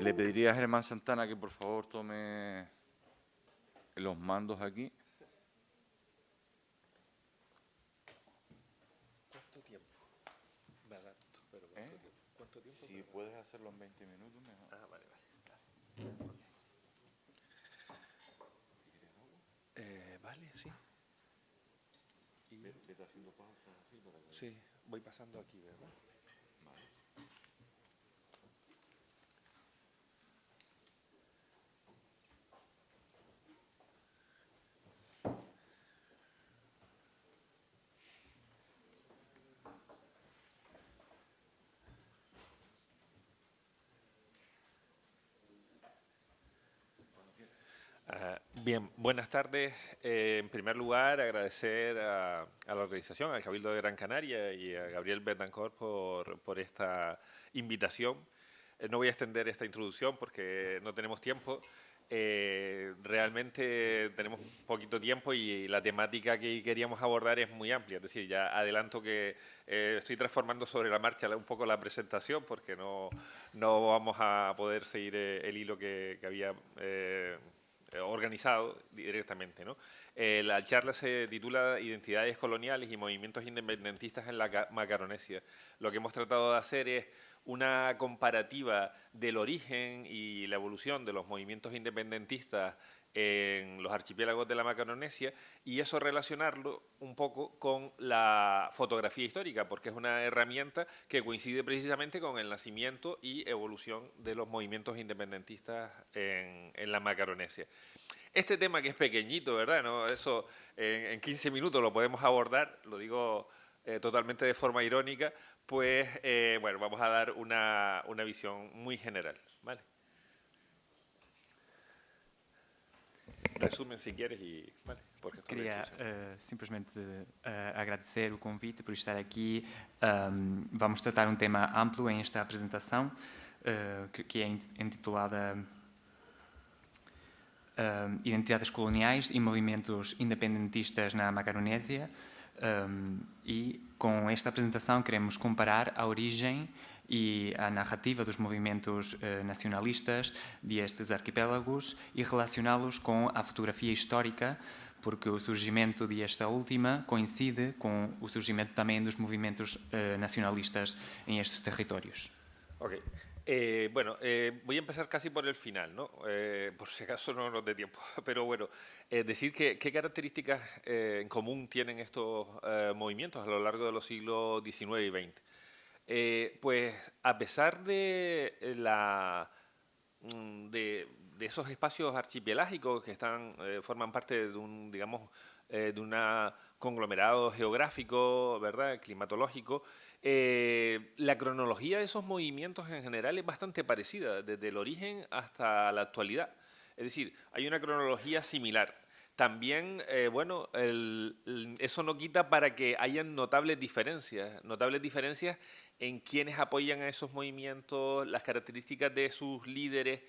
Le pediría a Germán Santana que por favor tome los mandos aquí. ¿Cuánto tiempo? Me adapto, pero ¿cuánto tiempo? ¿Cuánto tiempo? Si puedes hacerlo en 20 minutos, mejor. Ah, vale. Vale, sí. Y Vete haciendo pausas así para que... sí, voy pasando aquí, ¿verdad? Vale. Bien, buenas tardes. En primer lugar, agradecer a la organización, al Cabildo de Gran Canaria y a Gabriel Betancourt por esta invitación. No voy a extender esta introducción porque no tenemos tiempo. Realmente tenemos poquito tiempo y la temática que queríamos abordar es muy amplia. Es decir, ya adelanto que estoy transformando sobre la marcha un poco la presentación porque no vamos a poder seguir el hilo que había organizado directamente, ¿no? La charla se titula Identidades coloniales y movimientos independentistas en la Macaronesia. Lo que hemos tratado de hacer es una comparativa del origen y la evolución de los movimientos independentistas en los archipiélagos de la Macaronesia y eso relacionarlo un poco con la fotografía histórica, porque es una herramienta que coincide precisamente con el nacimiento y evolución de los movimientos independentistas en la Macaronesia. Este tema que es pequeñito, ¿verdad? ¿No? Eso en 15 minutos lo podemos abordar, lo digo totalmente de forma irónica, pues bueno, vamos a dar una visión muy general, ¿vale? Resumen si quieres y vale, porque Queria simplesmente agradecer o convite por estar aqui. Vamos tratar um tema amplo em esta apresentação, que é intitulada Identidades coloniais e movimentos independentistas na Macaronésia. E com esta apresentação queremos comparar a origem e a narrativa dos movimentos nacionalistas destes arquipélagos e relacioná-los com a fotografia histórica, porque o surgimento desta última coincide com o surgimento também dos movimentos nacionalistas em estes territórios. Ok. Bueno, voy a empezar casi por el final, ¿no? Por si acaso no nos dé tiempo. Pero bueno, decir qué características en común tienen estos movimientos a lo largo de los siglos XIX y XX. Pues a pesar de de esos espacios archipelágicos que forman parte de un, digamos, de un conglomerado geográfico, ¿verdad?, climatológico, la cronología de esos movimientos en general es bastante parecida, desde el origen hasta la actualidad. Es decir, hay una cronología similar. También, bueno, eso no quita para que hayan notables diferencias en quienes apoyan a esos movimientos, las características de sus líderes.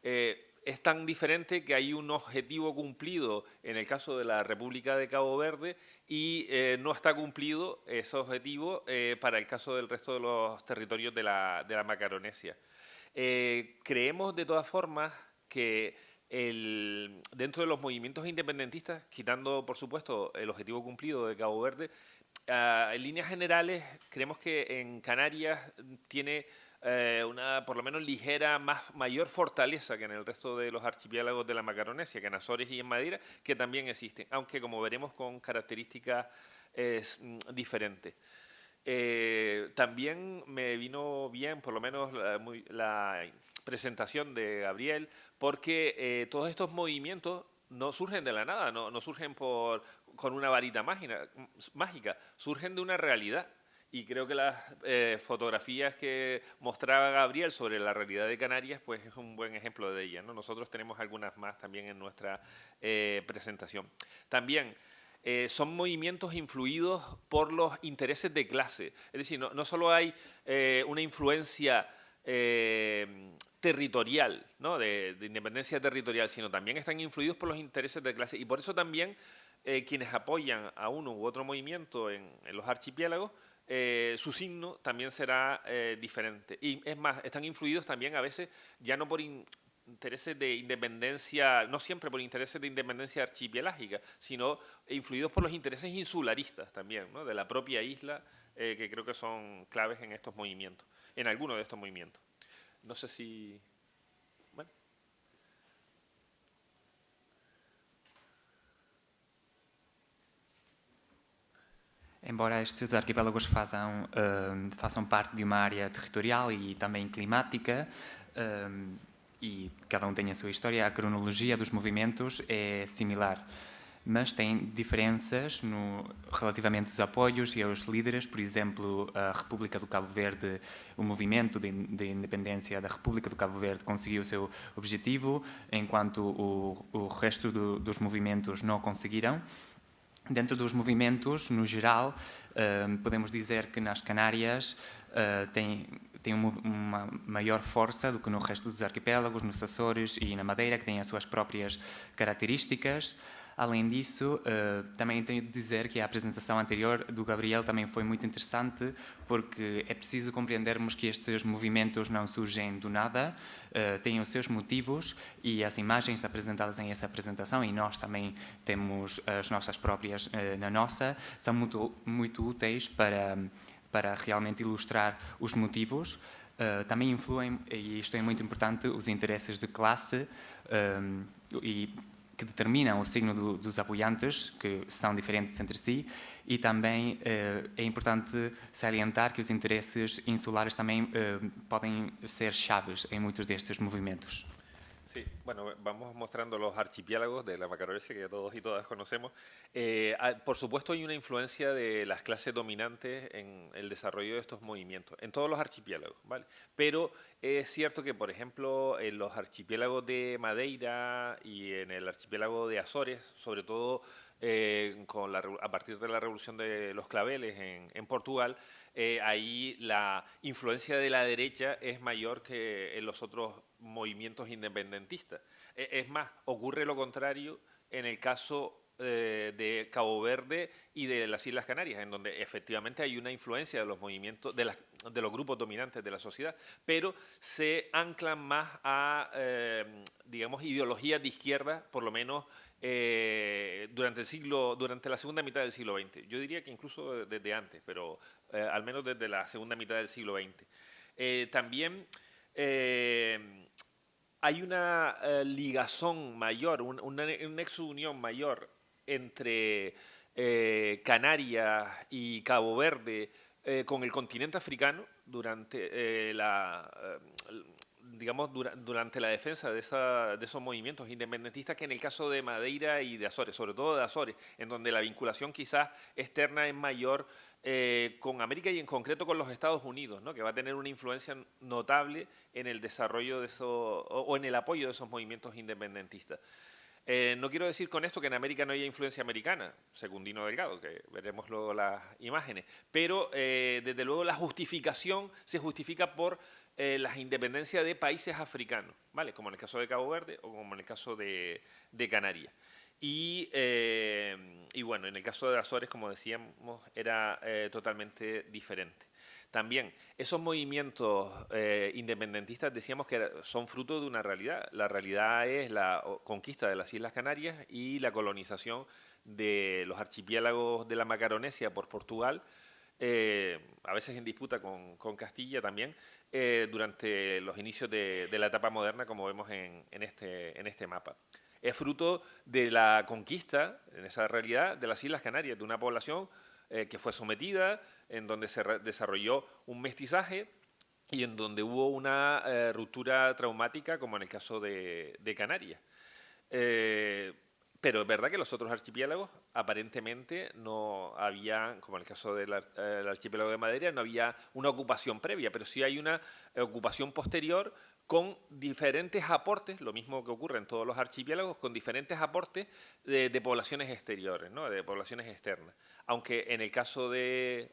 Es tan diferente que hay un objetivo cumplido en el caso de la República de Cabo Verde y no está cumplido ese objetivo para el caso del resto de los territorios de la Macaronesia. Creemos de todas formas que dentro de los movimientos independentistas, quitando por supuesto el objetivo cumplido de Cabo Verde, en líneas generales creemos que en Canarias tiene una por lo menos mayor fortaleza que en el resto de los archipiélagos de la Macaronesia, que en Azores y en Madeira, que también existen, aunque como veremos con características diferentes. También me vino bien, por lo menos, la presentación de Gabriel, porque todos estos movimientos no surgen de la nada, no surgen con una varita mágica, surgen de una realidad. Y creo que las fotografías que mostraba Gabriel sobre la realidad de Canarias, pues es un buen ejemplo de ella, ¿no? Nosotros tenemos algunas más también en nuestra presentación. También son movimientos influidos por los intereses de clase. Es decir, no solo hay una influencia territorial, ¿no?, de independencia territorial, sino también están influidos por los intereses de clase. Y por eso también quienes apoyan a uno u otro movimiento en los archipiélagos su signo también será diferente. Y es más, están influidos también a veces ya no por intereses de independencia, no siempre por intereses de independencia archipelágica, sino influidos por los intereses insularistas también, ¿no? De la propia isla, que creo que son claves en estos movimientos, en algunos de estos movimientos. No sé si... Bueno. Embora estes arquipélagos façam parte de uma área territorial e também climática, e cada tenha a sua história, a cronologia dos movimentos é similar, mas tem diferenças relativamente aos apoios e aos líderes. Por exemplo, a República do Cabo Verde, o movimento de independência da República do Cabo Verde conseguiu o seu objetivo, enquanto o resto dos movimentos não conseguiram. Dentro dos movimentos, no geral, podemos dizer que nas Canárias tem uma maior força do que no resto dos arquipélagos, nos Açores e na Madeira, que têm as suas próprias características. Além disso, também tenho de dizer que a apresentação anterior do Gabriel também foi muito interessante, porque é preciso compreendermos que estes movimentos não surgem do nada, têm os seus motivos, e as imagens apresentadas em essa apresentação, e nós também temos as nossas próprias na nossa, são muito úteis para realmente ilustrar os motivos. Também influem, e isto é muito importante, os interesses de classe que determinam o signo dos apoiantes, que são diferentes entre si, e também é importante salientar que os interesses insulares também podem ser chaves em muitos destes movimentos. Sí, bueno, vamos mostrando los archipiélagos de la Macaronesia que todos y todas conocemos. Por supuesto hay una influencia de las clases dominantes en el desarrollo de estos movimientos, en todos los archipiélagos, ¿vale? Pero es cierto que, por ejemplo, en los archipiélagos de Madeira y en el archipiélago de Azores, sobre todo a partir de la revolución de los claveles en Portugal, ahí la influencia de la derecha es mayor que en los otros movimientos independentistas. Es más, ocurre lo contrario en el caso de Cabo Verde y de las Islas Canarias, en donde efectivamente hay una influencia de los movimientos, de los grupos dominantes de la sociedad, pero se anclan más a, digamos, ideologías de izquierda, por lo menos durante la segunda mitad del siglo XX. Yo diría que incluso desde antes, pero al menos desde la segunda mitad del siglo XX. También hay una ligazón mayor, una nexo unión mayor entre Canarias y Cabo Verde con el continente africano durante durante la defensa de esos movimientos independentistas, que en el caso de Madeira y de Azores, sobre todo de Azores, en donde la vinculación quizás externa es mayor con América y en concreto con los Estados Unidos, ¿no? Que va a tener una influencia notable en el desarrollo de o en el apoyo de esos movimientos independentistas. No quiero decir con esto que en América no haya influencia americana, Secundino Delgado, que veremos luego las imágenes, pero desde luego la justificación se justifica por las independencias de países africanos, ¿vale? Como en el caso de Cabo Verde o como en el caso de Canarias. Y bueno, en el caso de Azores, como decíamos, era totalmente diferente. También, esos movimientos independentistas decíamos que son fruto de una realidad. La realidad es la conquista de las Islas Canarias y la colonización de los archipiélagos de la Macaronesia por Portugal, a veces en disputa con Castilla también, durante los inicios de la etapa moderna, como vemos en este mapa. Es fruto de la conquista, en esa realidad, de las Islas Canarias, de una población que fue sometida, en donde se desarrolló un mestizaje y en donde hubo una ruptura traumática, como en el caso de Canarias. Pero es verdad que los otros archipiélagos aparentemente no había, como en el caso del archipiélago de Madeira, no había una ocupación previa, pero sí hay una ocupación posterior con diferentes aportes, lo mismo que ocurre en todos los archipiélagos, con diferentes aportes de poblaciones exteriores, ¿no? De poblaciones externas. Aunque en el caso de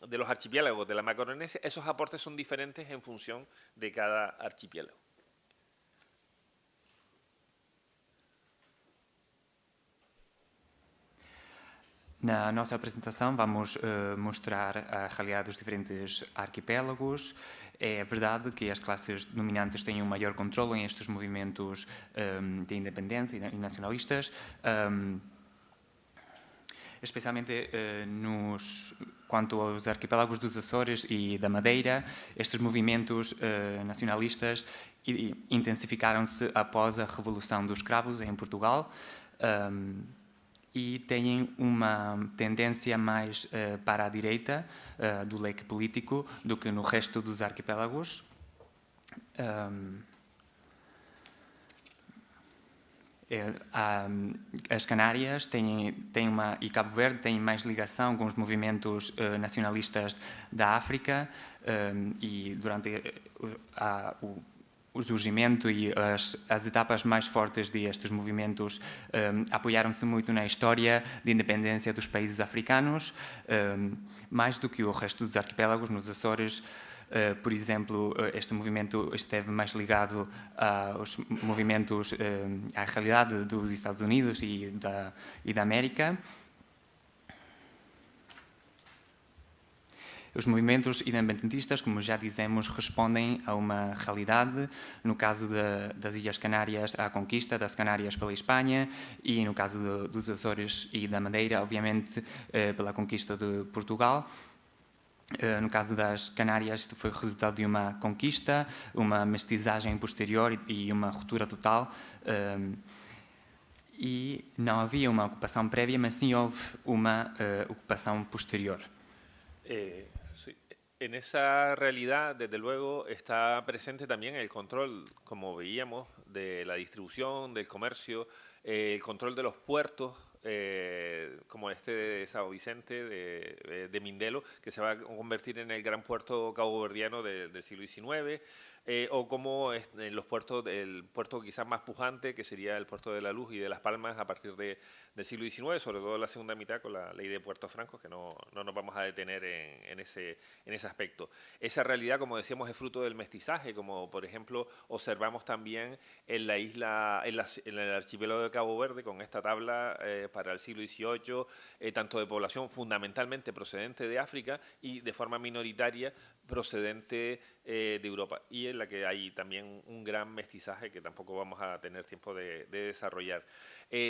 los archipiélagos de la Macaronesia, esos aportes son diferentes en función de cada archipiélago. Na nossa apresentação vamos mostrar a realidade dos diferentes arquipélagos. É verdade que as classes dominantes têm um maior controle em estes movimentos de independência e nacionalistas, especialmente quanto aos arquipélagos dos Açores e da Madeira. Estes movimentos nacionalistas intensificaram-se após a Revolução dos Cravos em Portugal, e têm uma tendência mais para a direita do leque político do que no resto dos arquipélagos. As Canárias e Cabo Verde têm mais ligação com os movimentos nacionalistas da África, e durante o surgimento e as etapas mais fortes destes movimentos apoiaram-se muito na história de independência dos países africanos, mais do que o resto dos arquipélagos. Nos Açores, por exemplo, este movimento esteve mais ligado aos movimentos, à realidade dos Estados Unidos e da América. Os movimentos independentistas, como já dizemos, respondem a uma realidade. No caso das Ilhas Canárias, à conquista das Canárias pela Espanha, e no caso dos Açores e da Madeira, obviamente, pela conquista de Portugal. No caso das Canárias, isto foi resultado de uma conquista, uma mestizagem posterior e uma ruptura total. E não havia uma ocupação prévia, mas sim houve uma ocupação posterior. Sí. En esa realidad, desde luego, está presente también el control, como veíamos, de la distribución, del comercio, el control de los puertos, como este de Sao Vicente, de Mindelo, que se va a convertir en el gran puerto caboverdiano del siglo XIX, o como en los puertos, el puerto quizás más pujante, que sería el puerto de La Luz y de Las Palmas a partir del siglo XIX, sobre todo en la segunda mitad con la ley de puertos francos, que no nos vamos a detener en ese aspecto. Esa realidad, como decíamos, es fruto del mestizaje, como por ejemplo observamos también en la isla, en el archipiélago de Cabo Verde, con esta tabla para el siglo XVIII, tanto de población fundamentalmente procedente de África y de forma minoritaria procedente de Europa, y en la que hay también un gran mestizaje que tampoco vamos a tener tiempo de desarrollar.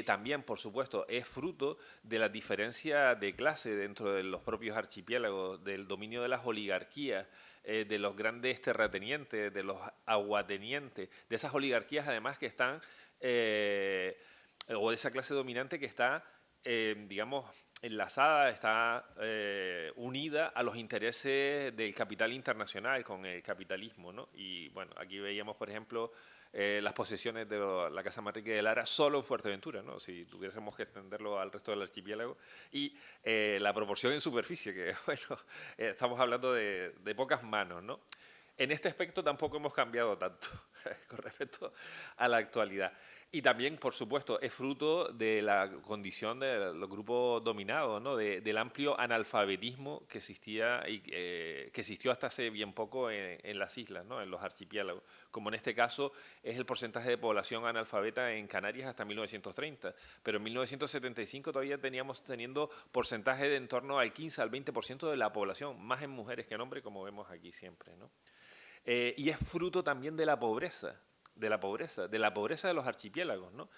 También, por supuesto, es fruto de la diferencia de clase dentro de los propios archipiélagos, del dominio de las oligarquías, de los grandes terratenientes, de los aguatenientes, de esas oligarquías además que están, o de esa clase dominante que está, digamos, enlazada, está unida a los intereses del capital internacional con el capitalismo, ¿no? Y bueno, aquí veíamos, por ejemplo, las posesiones de la Casa Manrique de Lara solo en Fuerteventura, ¿no? Si tuviésemos que extenderlo al resto del archipiélago, y la proporción en superficie, que bueno, estamos hablando de pocas manos, ¿no? En este aspecto tampoco hemos cambiado tanto con respecto a la actualidad. Y también, por supuesto, es fruto de la condición de los grupos dominados, ¿no? Del amplio analfabetismo que existía y que existió hasta hace bien poco en las islas, ¿no? En los archipiélagos. Como en este caso es el porcentaje de población analfabeta en Canarias hasta 1930. Pero en 1975 todavía teniendo porcentaje de en torno al 15 al 20% de la población, más en mujeres que en hombres, como vemos aquí siempre, ¿no? Y es fruto también de la pobreza de los archipiélagos, ¿no?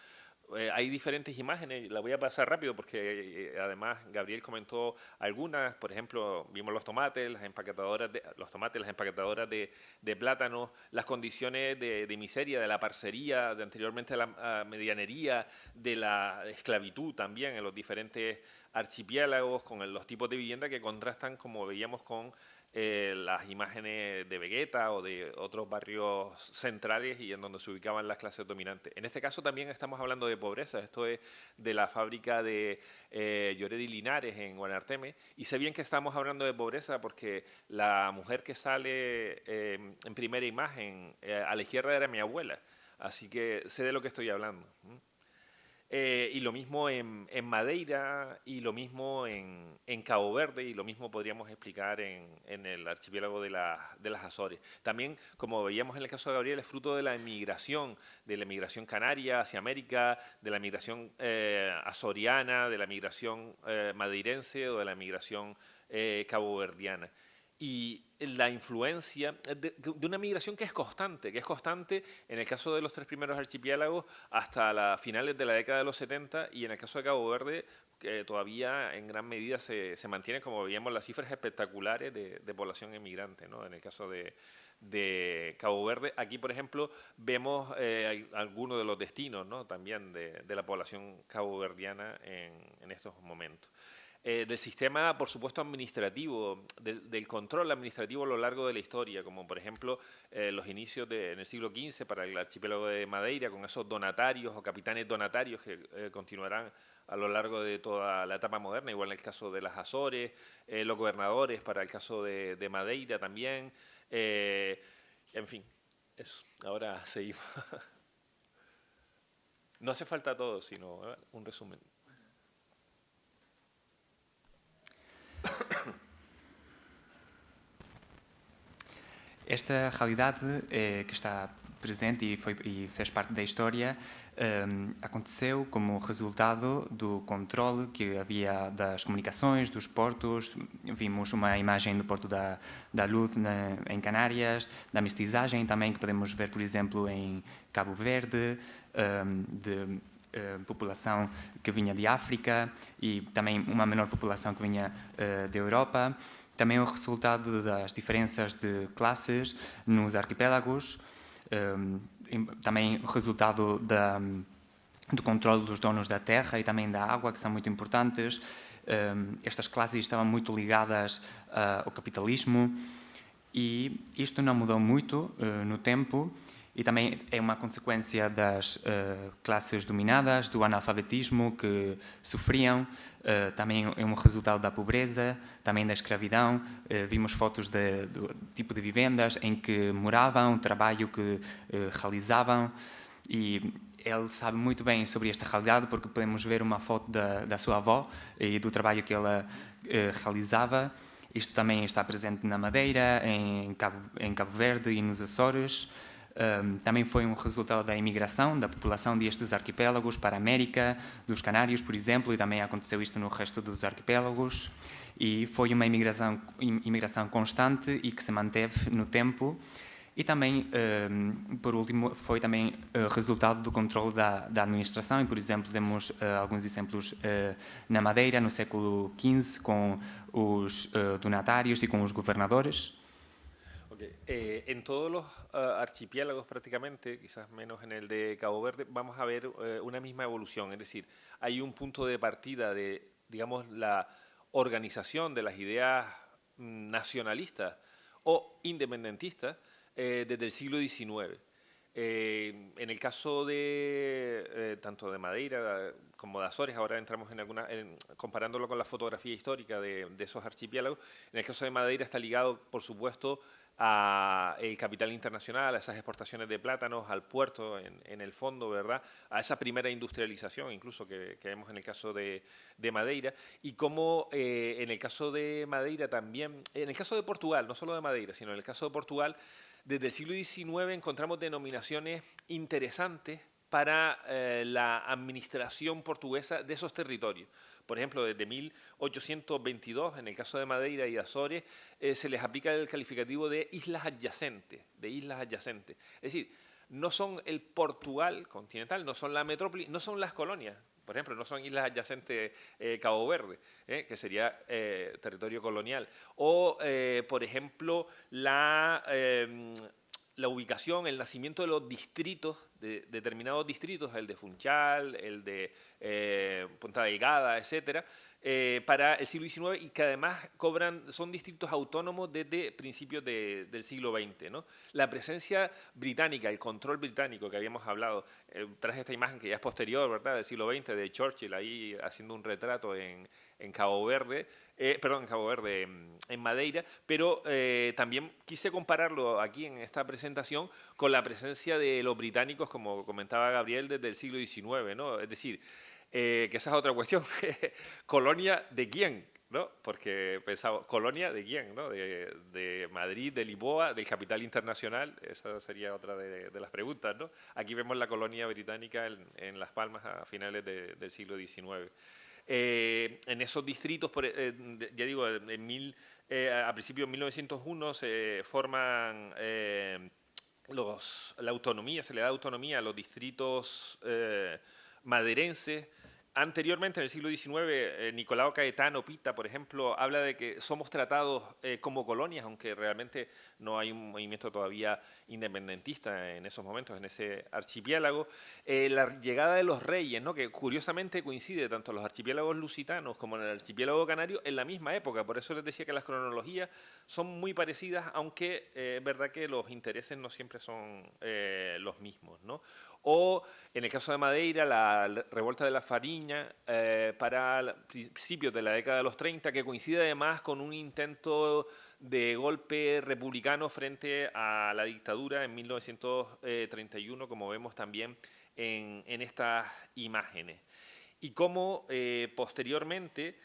Hay diferentes imágenes, la voy a pasar rápido porque además Gabriel comentó algunas. Por ejemplo, vimos los tomates, las empaquetadoras de plátanos, las condiciones de miseria, de la parcería, de anteriormente la medianería, de la esclavitud también en los diferentes archipiélagos, con los tipos de vivienda que contrastan, como veíamos, con las imágenes de Vegueta o de otros barrios centrales y en donde se ubicaban las clases dominantes. En este caso también estamos hablando de pobreza. Esto es de la fábrica de Lloret y Linares en Guanarteme, y sé bien que estamos hablando de pobreza porque la mujer que sale en primera imagen a la izquierda era mi abuela, así que sé de lo que estoy hablando. Y lo mismo en Madeira, y lo mismo en Cabo Verde, y lo mismo podríamos explicar en el archipiélago de las Azores. También, como veíamos en el caso de Gabriel, es fruto de la emigración canaria hacia América, de la migración azoriana, de la migración madeirense o de la migración caboverdiana. Y la influencia de una migración que es constante en el caso de los 3 primeros archipiélagos hasta las finales de la década de los 70, y en el caso de Cabo Verde, que todavía en gran medida se mantiene, como veíamos, las cifras espectaculares de población emigrante, ¿no? En el caso de Cabo Verde, aquí, por ejemplo, vemos algunos de los destinos, ¿no? También de la población caboverdiana en estos momentos. Del sistema, por supuesto, administrativo, del control administrativo a lo largo de la historia, como por ejemplo los inicios en el siglo XV para el archipiélago de Madeira, con esos donatarios o capitanes donatarios que continuarán a lo largo de toda la etapa moderna, igual en el caso de las Azores, los gobernadores para el caso de Madeira también, en fin, eso. Ahora seguimos. No hace falta todo, sino un resumen. Esta realidade que está presente e fez parte da história aconteceu como resultado do controle que havia das comunicações, dos portos. Vimos uma imagem do Porto da Luz em Canárias, da mestizagem também, que podemos ver, por exemplo, em Cabo Verde, de população que vinha de África e também uma menor população que vinha da Europa. Também o resultado das diferenças de classes nos arquipélagos, também o resultado do controle dos donos da terra e também da água, que são muito importantes. Estas classes estavam muito ligadas ao capitalismo e isto não mudou muito no tempo. E também é uma consequência das classes dominadas, do analfabetismo que sofriam, também é um resultado da pobreza, também da escravidão. Vimos fotos do tipo de vivendas em que moravam, o trabalho que realizavam, e ele sabe muito bem sobre esta realidade porque podemos ver uma foto da sua avó e do trabalho que ela realizava. Isto também está presente na Madeira, em Cabo Verde e nos Açores. Também foi um resultado da imigração da população destes arquipélagos para a América, dos Canários, por exemplo, e também aconteceu isto no resto dos arquipélagos. E foi uma imigração constante e que se manteve no tempo. E também, por último, foi também resultado do controle da administração. E, por exemplo, temos alguns exemplos na Madeira, no século XV, com os donatários e com os governadores. En todos los archipiélagos prácticamente, quizás menos en el de Cabo Verde, vamos a ver una misma evolución. Es decir, hay un punto de partida de, digamos, la organización de las ideas nacionalistas o independentistas desde el siglo XIX. En el caso de tanto de Madeira como de Azores, ahora entramos comparándolo con la fotografía histórica de esos archipiélagos. En el caso de Madeira está ligado, por supuesto, a el capital internacional, a esas exportaciones de plátanos, al puerto en el fondo, ¿verdad? A esa primera industrialización incluso que vemos en el caso de Madeira, y como en el caso de Madeira también, en el caso de Portugal, no solo de Madeira, sino en el caso de Portugal, desde el siglo XIX encontramos denominaciones interesantes para la administración portuguesa de esos territorios. Por ejemplo, desde 1822, en el caso de Madeira y Azores, se les aplica el calificativo de islas adyacentes, Es decir, no son el Portugal continental, no son la metrópoli, no son las colonias. Por ejemplo, no son islas adyacentes Cabo Verde, que sería territorio colonial. O, por ejemplo, la ubicación, el nacimiento de los distritos, de determinados distritos, el de Funchal, el de Punta Delgada, etcétera, para el siglo XIX y que además son distritos autónomos desde principios del siglo XX, ¿no? La presencia británica, el control británico que habíamos hablado, tras esta imagen que ya es posterior, ¿verdad?, del siglo XX, de Churchill ahí haciendo un retrato en Cabo Verde, en Madeira, pero también quise compararlo aquí en esta presentación con la presencia de los británicos, como comentaba Gabriel, desde el siglo XIX, ¿no? Es decir, que esa es otra cuestión. ¿Colonia de quién? ¿No? Porque pensaba, ¿colonia de quién? ¿No? De Madrid, de Lisboa, del capital internacional. Esa sería otra de las preguntas, ¿no? Aquí vemos la colonia británica en Las Palmas a finales del siglo XIX. En esos distritos, ya digo, a principios de 1901 se forman la autonomía, se le da autonomía a los distritos madeirenses. Anteriormente, en el siglo XIX, Nicolau Caetano Pita, por ejemplo, habla de que somos tratados como colonias, aunque realmente no hay un movimiento todavía independentista en esos momentos, en ese archipiélago. La llegada de los reyes, ¿no?, que curiosamente coincide tanto en los archipiélagos lusitanos como en el archipiélago canario en la misma época. Por eso les decía que las cronologías son muy parecidas, aunque es verdad que los intereses no siempre son los mismos, ¿no? O, en el caso de Madeira, la revuelta de la Fariña para principios de la década de los 30, que coincide además con un intento de golpe republicano frente a la dictadura en 1931, como vemos también en estas imágenes. Y cómo posteriormente,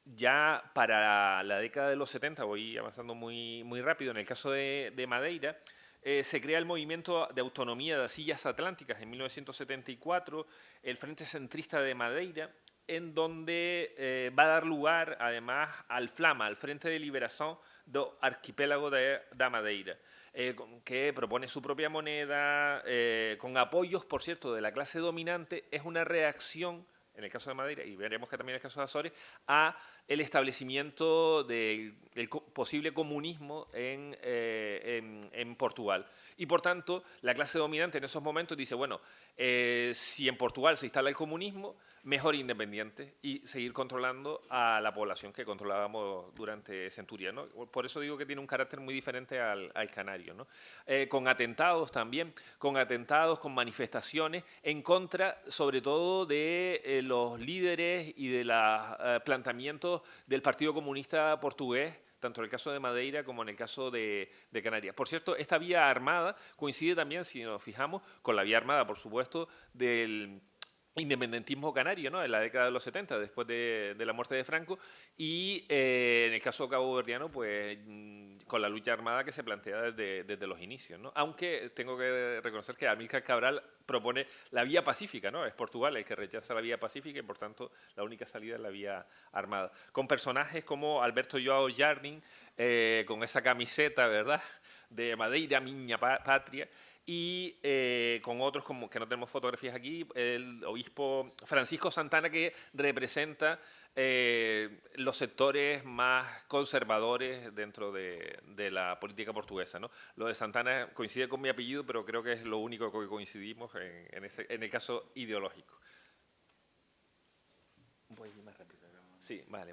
ya para la década de los 70, voy avanzando muy rápido, en el caso de Madeira, se crea el movimiento de autonomía de las Illas Atlánticas en 1974, el Frente Centrista de Madeira, en donde va a dar lugar además al FLAMA, al Frente de Liberación do Arquipélago da Madeira, que propone su propia moneda, con apoyos, por cierto, de la clase dominante. Es una reacción, en el caso de Madeira, y veremos que también en el caso de Azores, a el establecimiento del posible comunismo en Portugal. Y por tanto, la clase dominante en esos momentos dice, bueno, si en Portugal se instala el comunismo, mejor independiente y seguir controlando a la población que controlábamos durante centurias, ¿no? Por eso digo que tiene un carácter muy diferente al canario, ¿no? Con atentados también, con manifestaciones en contra, sobre todo, de los líderes y de los planteamientos del Partido Comunista Portugués, tanto en el caso de Madeira como en el caso de Canarias. Por cierto, esta vía armada coincide también, si nos fijamos, con la vía armada, por supuesto, del independentismo canario, ¿no?, en la década de los 70, después de la muerte de Franco, y en el caso caboverdiano, pues con la lucha armada que se plantea desde los inicios, ¿no? Aunque tengo que reconocer que Amílcar Cabral propone la vía pacífica, ¿no? Es Portugal el que rechaza la vía pacífica y, por tanto, la única salida es la vía armada. Con personajes como Alberto João Jardim, con esa camiseta, ¿verdad?, de Madeira, miña patria, y con otros como que no tenemos fotografías aquí, el obispo Francisco Santana, que representa los sectores más conservadores dentro de la política portuguesa, ¿no? Lo de Santana coincide con mi apellido, pero creo que es lo único que coincidimos en el caso ideológico. Voy a ir más rápido. Sí, vale.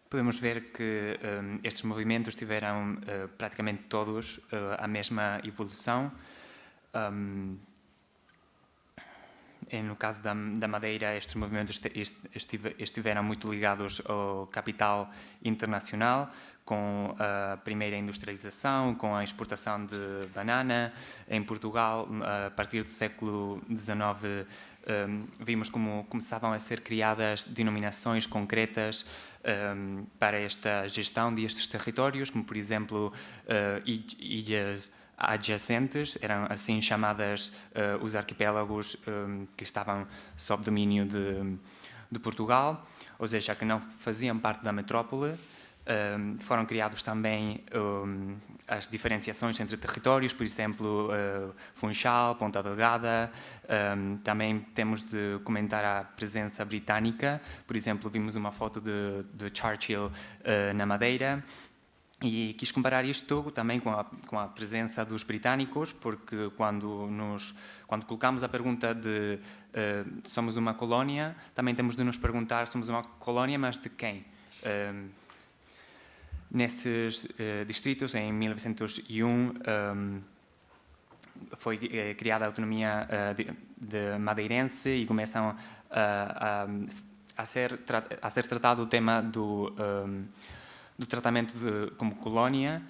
Podemos ver que estes movimentos tiveram praticamente todos a mesma evolução. No caso da Madeira, estes movimentos estiveram muito ligados ao capital internacional, com a primeira industrialização, com a exportação de banana. Em Portugal, a partir do século XIX, vimos como começavam a ser criadas denominações concretas para esta gestão destes territórios, como, por exemplo, ilhas adjacentes, eram assim chamadas os arquipélagos que estavam sob domínio de Portugal, ou seja, que não faziam parte da metrópole. Foram criados também as diferenciações entre territórios, por exemplo, Funchal, Ponta Delgada. Também temos de comentar a presença britânica. Por exemplo, vimos uma foto de Churchill na Madeira. E quis comparar isto também com a presença dos britânicos, porque quando colocamos a pergunta de somos uma colónia, também temos de nos perguntar somos uma colónia, mas de quem? Nesses distritos, em 1901, foi criada a autonomia de madeirense e começam a ser tratado o tema do tratamento como colónia.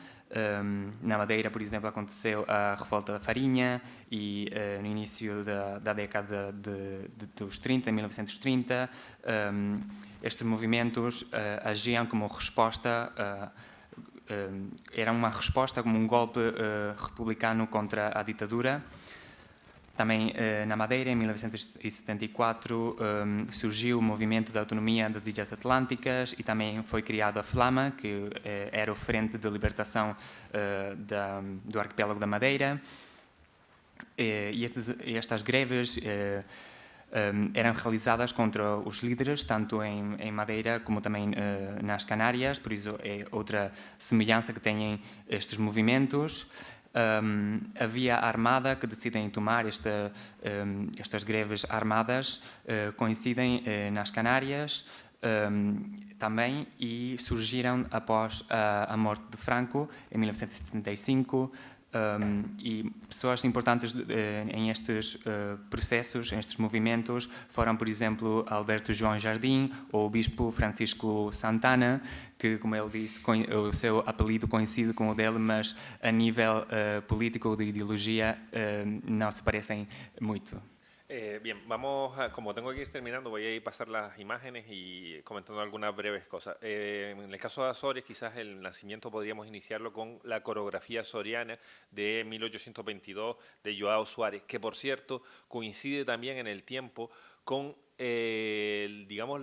Na Madeira, por exemplo, aconteceu a Revolta da Farinha e no início da década dos 30, 1930, estes movimentos agiam como resposta, era uma resposta como um golpe republicano contra a ditadura. Também na Madeira, em 1974, surgiu o movimento da autonomia das Ilhas Atlânticas e também foi criado a Flama, que era o Frente de Libertação do Arquipélago da Madeira. E estas greves eram realizadas contra os líderes, tanto em Madeira como também nas Canárias, por isso é outra semelhança que têm estes movimentos. Havia a Armada que decidem tomar estas greves armadas, coincidem nas Canárias também e surgiram após a morte de Franco, em 1975, e pessoas importantes em estes processos, em estes movimentos, foram, por exemplo, Alberto João Jardim ou o Bispo Francisco Santana, que, como ele disse, o seu apelido coincide com o dele, mas a nível político ou de ideologia não se parecem muito. Bien, vamos a, como tengo que ir terminando, voy a ir a pasar las imágenes y comentando algunas breves cosas. En el caso de Azores, quizás el nacimiento podríamos iniciarlo con la coreografía azoriana de 1822 de Joao Suárez, que por cierto coincide también en el tiempo con, digamos,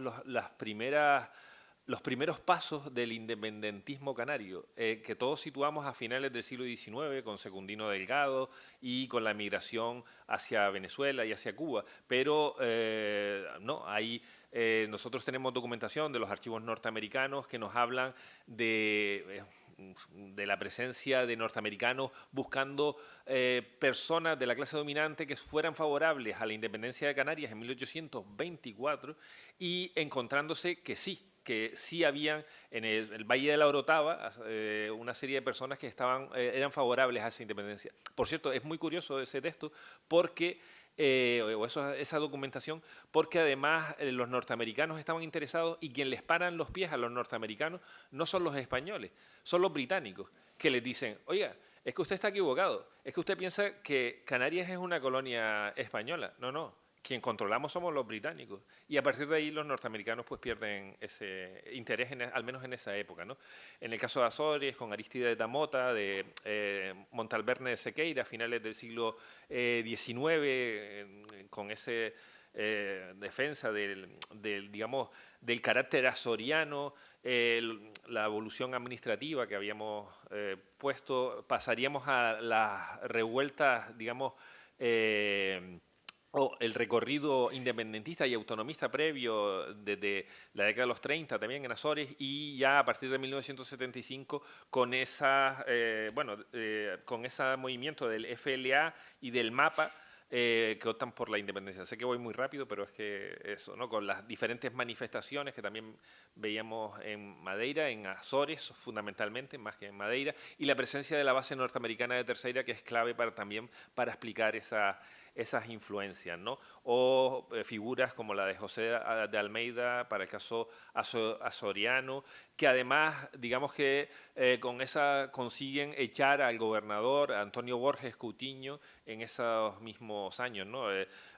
los primeros pasos del independentismo canario, que todos situamos a finales del siglo XIX con Secundino Delgado y con la migración hacia Venezuela y hacia Cuba, pero no, nosotros tenemos documentación de los archivos norteamericanos que nos hablan de la presencia de norteamericanos buscando personas de la clase dominante que fueran favorables a la independencia de Canarias en 1824 y encontrándose que sí habían en el Valle de la Orotava una serie de personas que eran favorables a esa independencia. Por cierto, es muy curioso ese texto porque esa documentación, porque además los norteamericanos estaban interesados y quien les paran los pies a los norteamericanos no son los españoles, son los británicos, que les dicen, oiga, es que usted está equivocado, es que usted piensa que Canarias es una colonia española. No, quien controlamos somos los británicos. Y a partir de ahí los norteamericanos pues pierden ese interés, al menos en esa época, ¿no? En el caso de Azores, con Aristide de de Montalverne de Sequeira, a finales del siglo XIX, con ese defensa digamos, del carácter azoriano, la evolución administrativa que habíamos puesto, pasaríamos a las revueltas, digamos, o el recorrido independentista y autonomista previo desde la década de los 30 también en Azores y ya a partir de 1975 con con ese movimiento del FLA y del MAPA que optan por la independencia. Sé que voy muy rápido, pero es que eso, ¿no? Con las diferentes manifestaciones que también veíamos en Madeira, en Azores fundamentalmente, más que en Madeira, y la presencia de la base norteamericana de Terceira, que es clave también para explicar esas influencias, ¿no? O figuras como la de José de Almeida para el caso azoriano, que además, digamos que con esa consiguen echar al gobernador Antonio Borges Coutinho en esos mismos años, ¿no?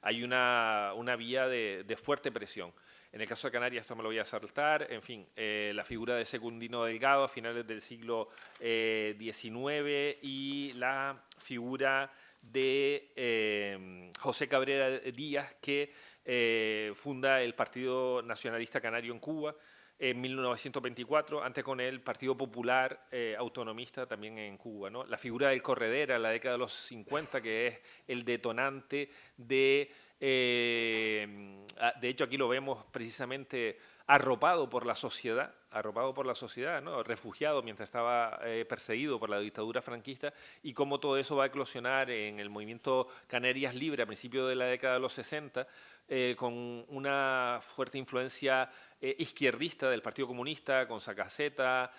Hay una vía de fuerte presión. En el caso de Canarias, esto me lo voy a saltar, en fin, la figura de Secundino Delgado a finales del siglo XIX y la figura de José Cabrera Díaz, que funda el Partido Nacionalista Canario en Cuba en 1924, antes con el Partido Popular Autonomista también en Cuba, ¿no? La figura del Corredera en la década de los 50, que es el detonante de hecho aquí lo vemos precisamente arropado por la sociedad, arropado por la sociedad, ¿no? Refugiado mientras estaba perseguido por la dictadura franquista, y cómo todo eso va a eclosionar en el movimiento Canarias Libre a principios de la década de los 60, con una fuerte influencia izquierdista del Partido Comunista, con Sacaseta,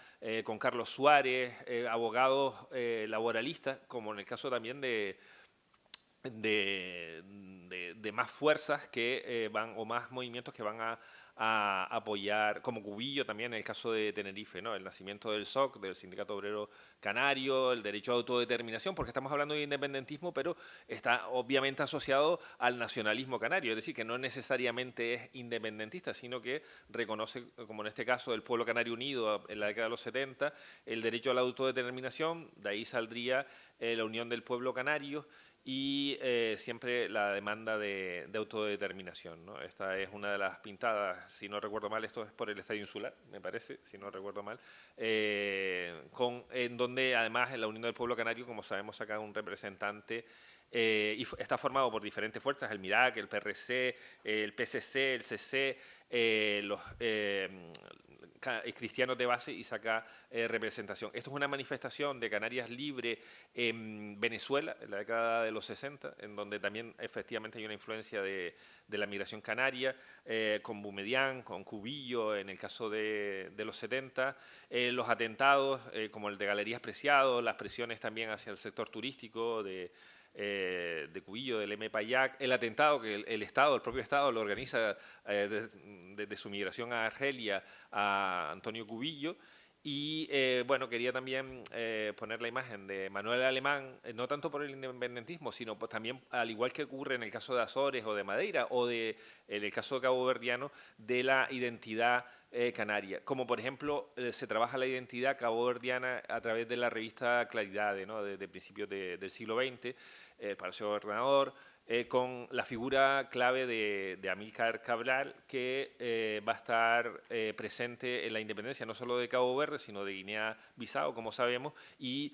con Carlos Suárez, abogados laboralistas, como en el caso también de más fuerzas que van, o más movimientos que van a apoyar, como Cubillo también en el caso de Tenerife, ¿no? El nacimiento del SOC, del Sindicato Obrero Canario, el derecho a autodeterminación, porque estamos hablando de independentismo, pero está obviamente asociado al nacionalismo canario, es decir, que no necesariamente es independentista, sino que reconoce, como en este caso el pueblo canario unido en la década de los 70, el derecho a la autodeterminación. De ahí saldría la unión del pueblo canario, y siempre la demanda de autodeterminación, ¿no? Esta es una de las pintadas, si no recuerdo mal, esto es por el Estadio Insular, me parece, si no recuerdo mal, en donde además en la Unión del Pueblo Canario, como sabemos, saca un representante y está formado por diferentes fuerzas, el MIRAC, el PRC, el PCC, el CC, los cristianos de base, y saca representación. Esto es una manifestación de Canarias Libre en Venezuela, en la década de los 60, en donde también efectivamente hay una influencia de la migración canaria, con Boumediene, con Cubillo, en el caso de los 70, los atentados como el de Galerías Preciado, las presiones también hacia el sector turístico de Cubillo, del M. Payac, el atentado que el Estado, el propio Estado lo organiza desde su migración a Argelia a Antonio Cubillo. Y bueno, quería también poner la imagen de Manuel Alemán, no tanto por el independentismo, sino pues también, al igual que ocurre en el caso de Azores o de Madeira, o en el caso caboverdiano, de la identidad canaria. Como por ejemplo se trabaja la identidad caboverdiana a través de la revista Claridades, ¿no? Desde principios del siglo XX, el Palacio Gobernador, con la figura clave de Amílcar Cabral, que va a estar presente en la independencia no solo de Cabo Verde, sino de Guinea-Bissau, como sabemos, y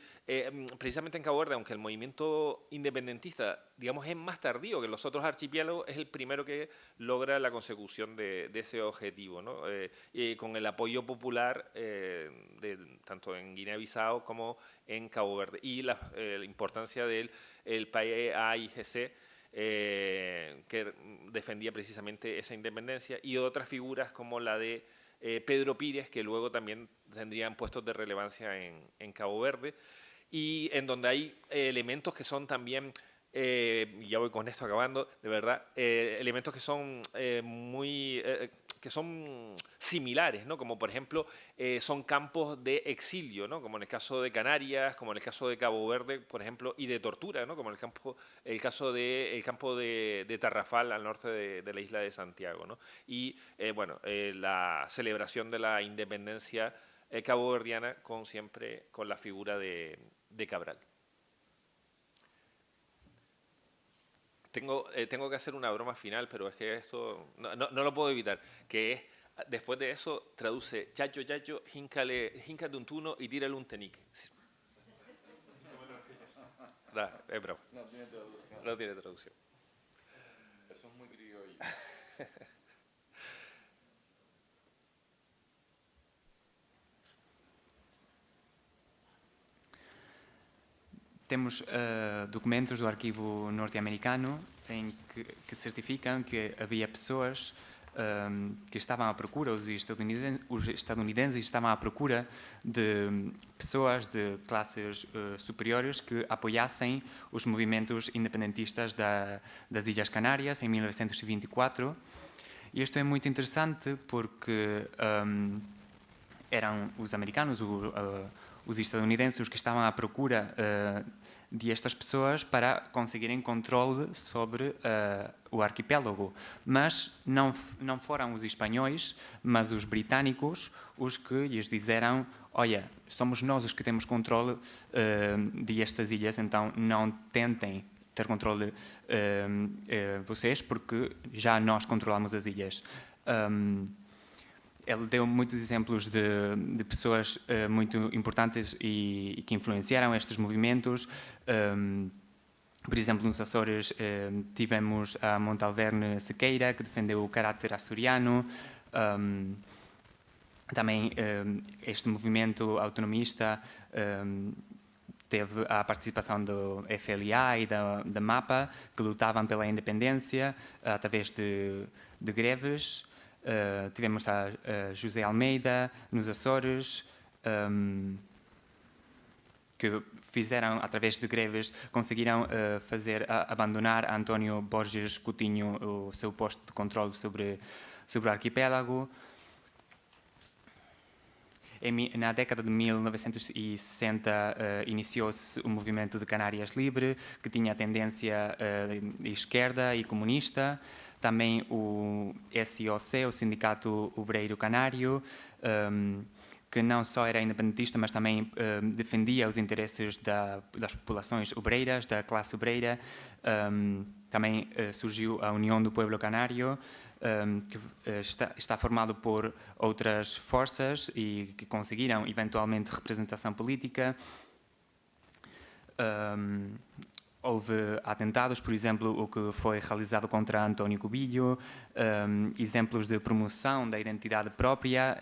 precisamente en Cabo Verde, aunque el movimiento independentista, digamos, es más tardío que los otros archipiélagos, es el primero que logra la consecución de ese objetivo, ¿no? Con el apoyo popular tanto en Guinea-Bissau como en Cabo Verde, y la importancia del PAIGC, que defendía precisamente esa independencia, y otras figuras como la de Pedro Pires, que luego también tendrían puestos de relevancia en Cabo Verde, y en donde hay elementos que son también, ya voy con esto acabando, de verdad, elementos que son que son similares, ¿no? Como por ejemplo son campos de exilio, ¿no? Como en el caso de Canarias, como en el caso de Cabo Verde, por ejemplo, y de tortura, ¿no? Como el campo de Tarrafal, al norte de la isla de Santiago, ¿no? Y bueno, la celebración de la independencia caboverdiana siempre con la figura de Cabral. Tengo que hacer una broma final, pero es que esto no lo puedo evitar, que es, después de eso, traduce chacho, chacho, híncate un tuno y tírale un tenique. Es broma. No tiene traducción. No tiene traducción. Eso es muy criollo. Temos documentos do arquivo norte-americano que certificam que havia pessoas que estavam à procura, os estadunidenses estavam à procura de pessoas de classes superiores que apoiassem os movimentos independentistas das Ilhas Canárias em 1924. E isto é muito interessante porque eram os americanos, os estadunidenses, os que estavam à procura de estas pessoas para conseguirem controle sobre o arquipélago. Mas não foram os espanhóis, mas os britânicos os que lhes disseram: olha, somos nós os que temos controle destas ilhas, então não tentem ter controle vocês, porque já nós controlamos as ilhas. Ele deu muitos exemplos de pessoas muito importantes e que influenciaram estes movimentos. Por exemplo, nos Açores tivemos a Montalverne Sequeira, que defendeu o caráter açoriano. Também este movimento autonomista teve a participação do FLA e da MAPA, que lutavam pela independência através de greves. Tivemos a José Almeida, nos Açores, que fizeram, através de greves, conseguiram abandonar a António Borges Coutinho o seu posto de controle sobre o arquipélago. Na década de 1960 iniciou-se o movimento de Canárias Livre, que tinha tendência de esquerda e comunista. Também o SIOC, o Sindicato Obreiro Canário, que não só era independentista, mas também defendia os interesses das populações obreiras, da classe obreira. Também surgiu a União do Pueblo Canário, que está formado por outras forças e que conseguiram eventualmente representação política. Houve atentados, por exemplo, o que foi realizado contra António Cubillo, exemplos de promoção da identidade própria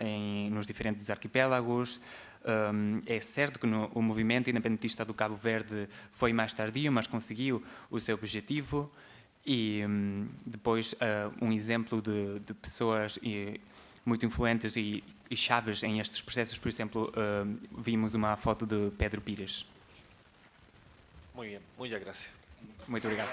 nos diferentes arquipélagos. É certo que o movimento independentista do Cabo Verde foi mais tardio, mas conseguiu o seu objetivo. E depois um exemplo de pessoas muito influentes e chaves em estes processos, por exemplo, vimos uma foto de Pedro Pires. Muy bien, muchas gracias. Muito obrigado.